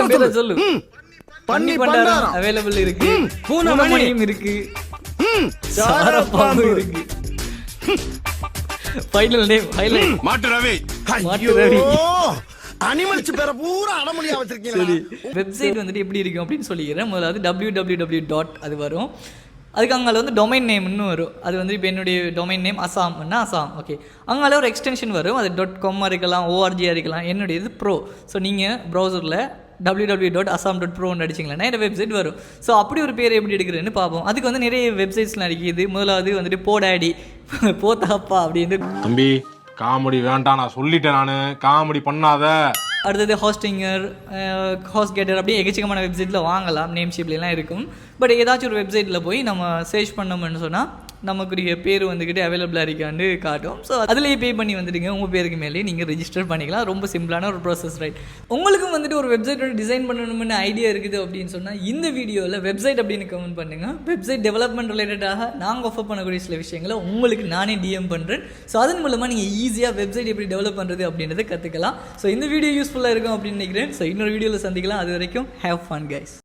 பதார்த்தம் பேரை சொல்லு. பன்னி பண்டாரம் அவைலபிள் இருக்கு, பூனமணியும் இருக்கு, சாரப்பாம்பு இருக்கு. ஃபைனல் நேம் ஹைலைட் மாட்டு ரவி. அனிமல்ஸ் பேரை பூரா அடமொழியா வச்சிருக்கீங்க. சரி, வெப்சைட் வந்துட்டு எப்படி இருக்கும் அப்படின்னு சொல்லிக்கிறேன். முதல்ல www. அது வரும். அதுக்கு அங்கே வந்து டொமைன் நேம்னு வரும். அது வந்து இப்போ என்னுடைய டொமைன் நேம் அசாம்னா அசாம். ஓகே, அங்கே ஒரு எக்ஸ்டென்ஷன் வரும். அது .com இருக்கலாம், org இருக்கலாம். என்னுடைய இது ப்ரோ. ஸோ நீங்கள் ப்ரௌசரில் www.assam.pro அடிச்சிங்களா இந்த வெப்சைட் வரும். ஸோ அப்படி ஒரு பேர் எப்படி எடுக்கிறேன்னு பார்ப்போம். அதுக்கு வந்து நிறைய வெப்சைட்ஸ்லாம் இருக்குது. முதலாவது வந்துட்டு போடாடி, போதாப்பா அப்படின்னு. தம்பி காமெடி வேண்டாம், நான் சொல்லிட்டேன், நான் காமெடி பண்ணாத. அடுத்தது ஹாஸ்டிங்கர், ஹாஸ்ட் கேட்டர், அப்படியே எக்கச்சக்கமான வெப்சைட்டில் வாங்கலாம். நேம் ஷிப்லாம் இருக்கும். பட் ஏதாச்சும் ஒரு வெப்சைட்டில் போய் நம்ம சர்ச் பண்ணோம்னு சொன்னால் நமக்குரிய பேர் வந்துக்கிட்டு அவைலபிளாக இருக்கான்னு காட்டும். ஸோ அதிலேயே பே பண்ணி வந்துடுங்க. உங்கள் பேருக்கு மேலே நீங்கள் ரெஜிஸ்டர் பண்ணிக்கலாம். ரொம்ப சிம்பிளான ஒரு ப்ராசஸ், ரைட்? உங்களுக்கும் வந்துட்டு ஒரு வெப்சைட்டோட டிசைன் பண்ணணும்னு ஐடியா இருக்குது அப்படின்னு சொன்னால் இந்த வீடியோவில் வெப்சைட் அப்படின்னு கமெண்ட் பண்ணுங்கள். வெப்சைட் டெவலப்மெண்ட் ரிலேட்டடாக நாங்கள் ஆஃபர் பண்ணக்கூடிய சில விஷயங்களை உங்களுக்கு நானே டிஎம் பண்ணுறேன். ஸோ அதன் மூலமாக நீங்கள் ஈஸியாக வெப்சைட் எப்படி டெவலப் பண்ணுறது அப்படின்றத கற்றுக்கலாம். ஸோ இந்த வீடியோ யூஸ்ஃபுல்லாக இருக்கும் அப்படின்னு நினைக்கிறேன். ஸோ இன்னொரு வீடியோவில் சந்திக்கலாம். அது வரைக்கும் ஹேவ் ஃபன் கைஸ்.